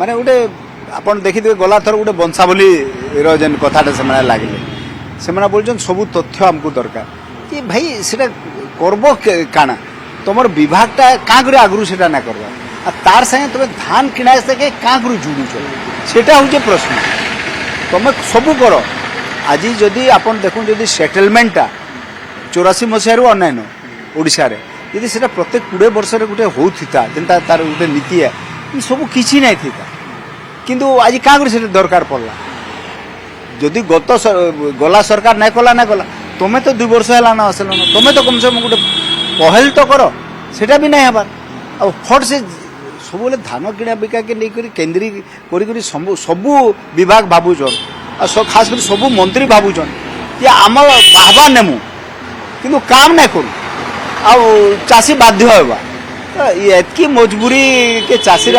माने गोटे आपन देखिथे गला थर गोटे बंशावली जेन कथाटा से लगे से बोलछन सबू तथ्य आमको दरकार कि भाई सेटा करबो काना तुमर विभागटा का करे आगरु सेटा ना करबा आ तार संगे तुम धान किणा से का करे जुड़ुछ सेटा होचे प्रश्न तुम सबू कर आज जदि आपन देखो जदि सेटलमेंटा 84 मसीह अनैन ओडिशा रे यदि सेटा प्रत्येक 20 वर्ष रे गोटे होउथिता जेंता तार गोटे नीति है ई सब किछि नै थिता किंतु आज का करे सेटा दरकार पड़ला जदि गला सरकार नहीं कला ना कला तुम्हें तो 2 वर्ष है ना आसल तुम्हें तो कम से कम गोटे पहल तो कर सेटा भी नहीं हबार आ फट से सब धान किणा बिका के नहीं केन्द्री करी सबू विभाग भावुन आ खास कर सबू मंत्री भावुन कि आम बाहबा नेमु किंतु काम नहीं करू आ चाषी बाध्य होगा एतकी मजबूरी के चाषी